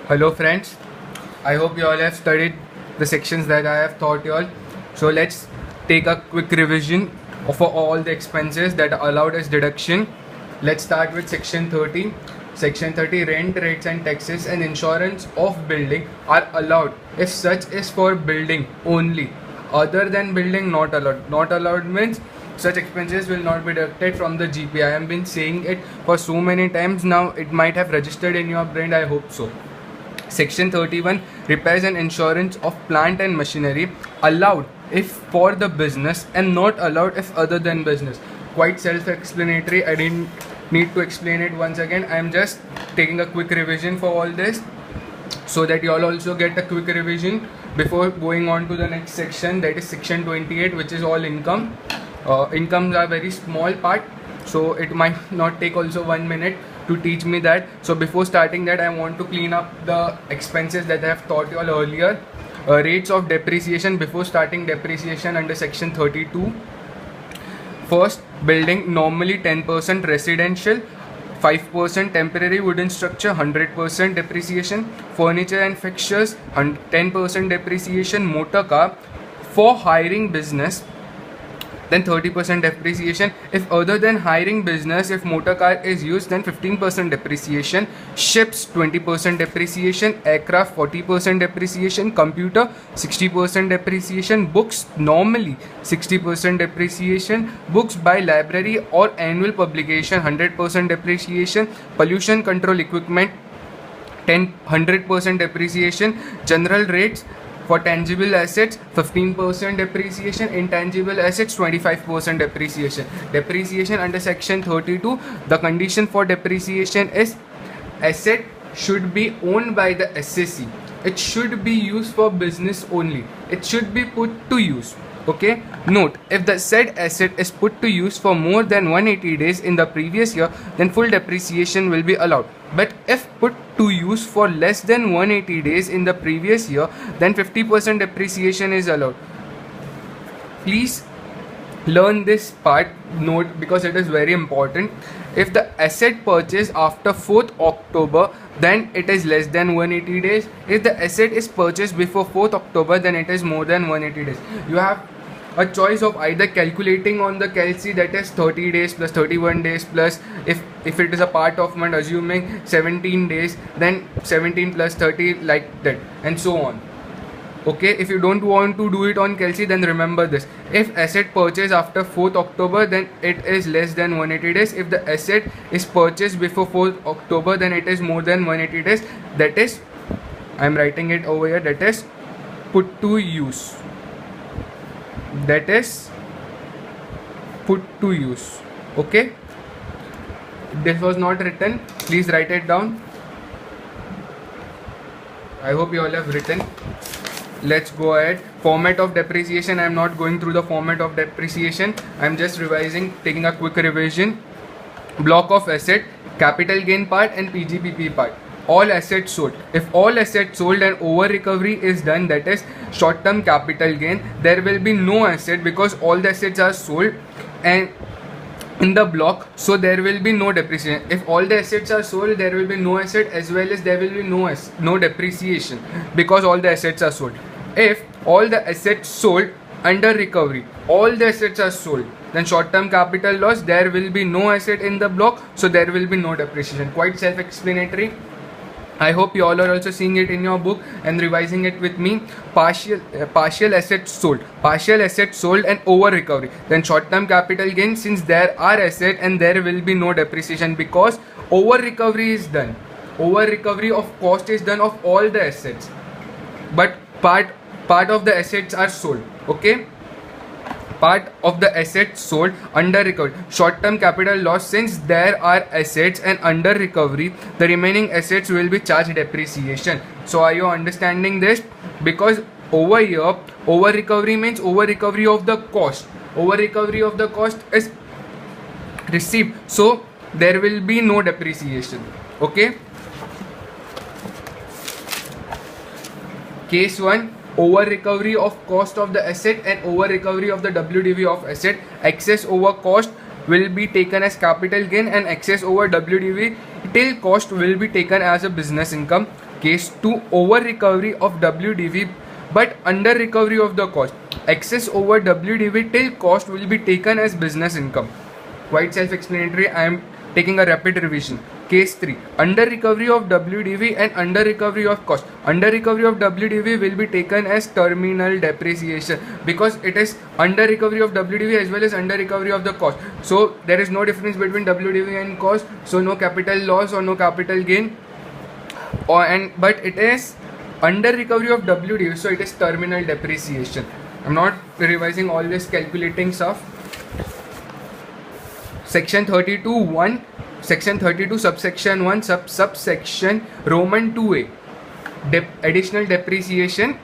Hello friends, I hope you all have studied the sections that I have taught you all. So let's take a quick revision for all the expenses that are allowed as deduction. Let's start with section 30. Section 30, rent, rates and taxes and insurance of building are allowed if such is for building only. Other than building, not allowed. Not allowed means such expenses will not be deducted from the GP. I have been saying it for so many times now, it might have registered in your brain, I hope so. Section 31, repairs and insurance of plant and machinery allowed if for the business and not allowed if other than business. Quite self-explanatory, I didn't need to explain it once again. I am just taking a quick revision for all this so that you all also get a quick revision before going on to the next section, that is section 28, which is all income. Incomes are very small part, so it might not take also 1 minute to teach me that. So before starting that, I want to clean up the expenses that I have taught you all earlier. Rates of depreciation before starting depreciation under section 32. First, building normally 10% residential, 5% temporary wooden structure, 100% depreciation. Furniture and fixtures, 10% depreciation. Motor car for hiring business, then 30% depreciation. If other than hiring business, if motor car is used, then 15% depreciation. Ships, 20% depreciation. Aircraft, 40% depreciation. Computer, 60% depreciation. Books, normally 60% depreciation. Books by library or annual publication, 100% depreciation. Pollution control equipment, 100% depreciation. General rates for tangible assets, 15% depreciation. Intangible assets, 25% depreciation. Depreciation under section 32, the condition for depreciation is asset should be owned by the assessee. It should be used for business only. It should be put to use. Okay, note, if the said asset is put to use for more than 180 days in the previous year, then full depreciation will be allowed. But if put to use for less than 180 days in the previous year, then 50% depreciation is allowed. Please learn this part, note, because it is very important. If the asset purchased after 4th October, then it is less than 180 days. If the asset is purchased before 4th October, then it is more than 180 days. You have a choice of either calculating on the CalC, that is 30 days plus 31 days plus, if it is a part of month, assuming 17 days, then 17 plus 30, like that, and so on. Okay, if you don't want to do it on CalC, then remember this: if asset purchased after 4th October, then it is less than 180 days. If the asset is purchased before 4th October, then it is more than 180 days. That is, I am writing it over here, that is put to use. That is put to use. Okay, this was not written, please write it down. I hope you all have written. Let's go ahead. Format of depreciation, I am not going through the format of depreciation, I am just revising, taking a quick revision. Block of asset, capital gain part and PGPP part. All assets sold. If all assets sold and over recovery is done, that is short term capital gain, there will be no asset because all the assets are sold and in the block, so there will be no depreciation. If all the assets are sold, there will be no asset, as well as there will be no depreciation because all the assets are sold. If all the assets sold under recovery, all the assets are sold, then short term capital loss, there will be no asset in the block, so there will be no depreciation. Quite self explanatory. I hope you all are also seeing it in your book and revising it with me. Partial assets sold. Partial assets sold and over recovery. Then short term capital gain, since there are assets and there will be no depreciation because over recovery is done. Over recovery of cost is done of all the assets. But part of the assets are sold. Okay. Part of the assets sold under recovery. Short term capital loss, since there are assets and under recovery, the remaining assets will be charged depreciation. So are you understanding this? Because over here, over recovery means over recovery of the cost. Over recovery of the cost is received, so there will be no depreciation. Okay. Case 1, over recovery of cost of the asset and over recovery of the WDV of asset. Excess over cost will be taken as capital gain and excess over WDV till cost will be taken as a business income. Case 2, over recovery of WDV but under recovery of the cost. Excess over WDV till cost will be taken as business income. Quite self-explanatory. I am taking a rapid revision. Case 3, under recovery of WDV and under recovery of cost. Under recovery of WDV will be taken as terminal depreciation because it is under recovery of WDV as well as under recovery of the cost. So there is no difference between WDV and cost. So no capital loss or no capital gain. But it is under recovery of WDV, so it is terminal depreciation. I'm not revising all this calculating stuff. Section 32(1), Section 32 subsection 1 subsection Roman 2a, additional depreciation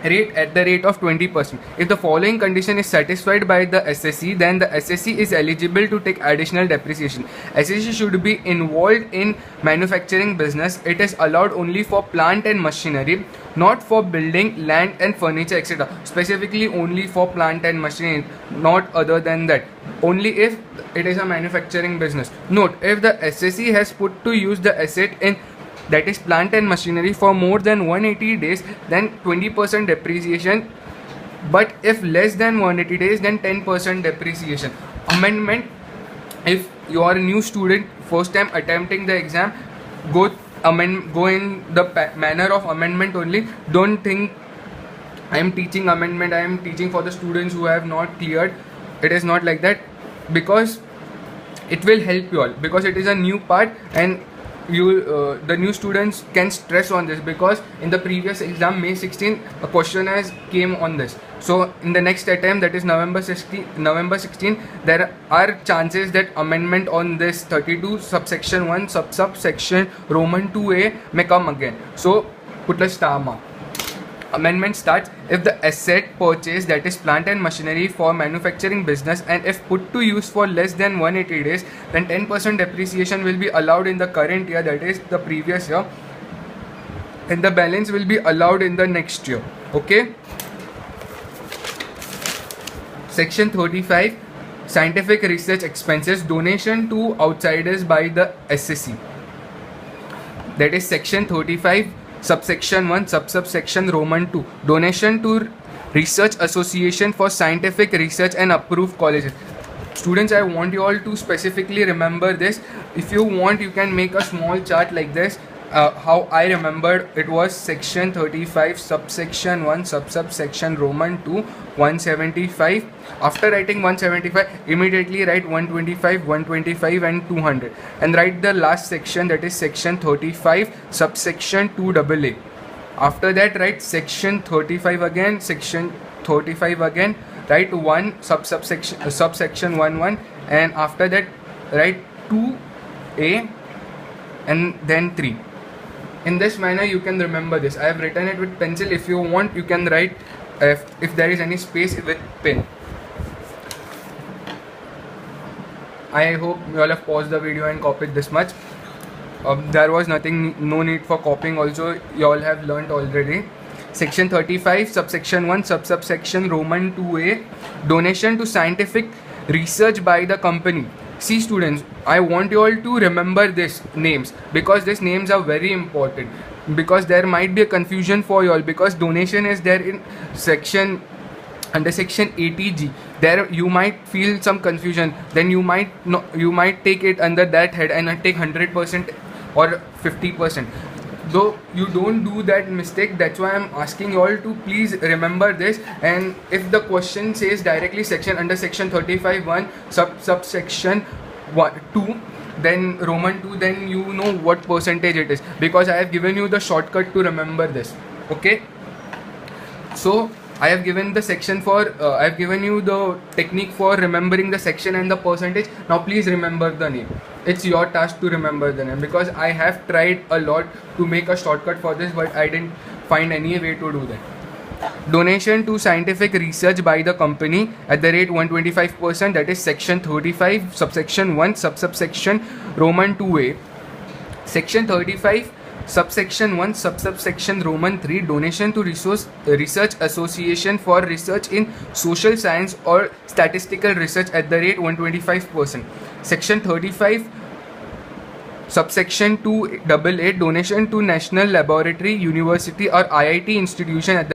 rate at the rate of 20%. If the following condition is satisfied by the SSE, then the SSE is eligible to take additional depreciation. SSE should be involved in manufacturing business. It is allowed only for plant and machinery, not for building, land and furniture, etc. Specifically only for plant and machinery, not other than that. Only if it is a manufacturing business. Note, if the SSE has put to use the asset in, that is plant and machinery, for more than 180 days, then 20% depreciation. But if less than 180 days, then 10% depreciation. Amendment: if you are a new student, first time attempting the exam, go in the manner of amendment only. Don't think I am teaching amendment, I am teaching for the students who have not cleared. It is not like that, because it will help you all, because it is a new part and the new students can stress on this, because in the previous exam May 16 a question has came on this. So in the next attempt, that is November 16, there are chances that amendment on this 32 subsection 1 subsection Roman 2a may come again. So put a star mark. Amendment starts if the asset purchase, that is plant and machinery for manufacturing business, and if put to use for less than 180 days, then 10% depreciation will be allowed in the current year, that is the previous year, and the balance will be allowed in the next year. Okay. Section 35, scientific research expenses, donation to outsiders by the SSE. That is section 35 subsection 1 subsection Roman 2, donation to research association for scientific research and approved colleges. Students, I want you all to specifically remember this. If you want, you can make a small chart like this. How I remembered, it was section 35 subsection 1 subsection Roman 2 175. After writing 175, immediately write 125, 125 and 200, and write the last section, that is section 35 subsection 2AA. After that, write section 35 again, section 35 again, write 1 subsection 11, and after that write 2a and then 3. In this manner you can remember this. I have written it with pencil. If you want, you can write if there is any space with pen. I hope you all have paused the video and copied this much. There was nothing, no need for copying also, you all have learnt already. Section 35 subsection 1 subsection Roman 2a, donation to scientific research by the company. See students, I want you all to remember these names, because these names are very important, because there might be a confusion for you all, because donation is there in section under section 80G. There you might feel some confusion, then you might take it under that head and take 100% or 50%. Though you don't do that mistake, that's why I'm asking you all to please remember this. And if the question says directly section under section 35 1 subsection 2, then Roman 2, then you know what percentage it is, because I have given you the shortcut to remember this. Okay, so I have given the section for I have given you the technique for remembering the section and the percentage. Now please remember the name. It's your task to remember the name, because I have tried a lot to make a shortcut for this, but I didn't find any way to do that. Donation to scientific research by the company at the rate 125%, that is section 35 subsection 1 subsection Roman 2a. Section 35 subsection 1 subsection Roman 3, donation to research association for research in social science or statistical research at the rate 125%. Section 35 Subsection 2AA, donation to national laboratory, university or IIT institution at the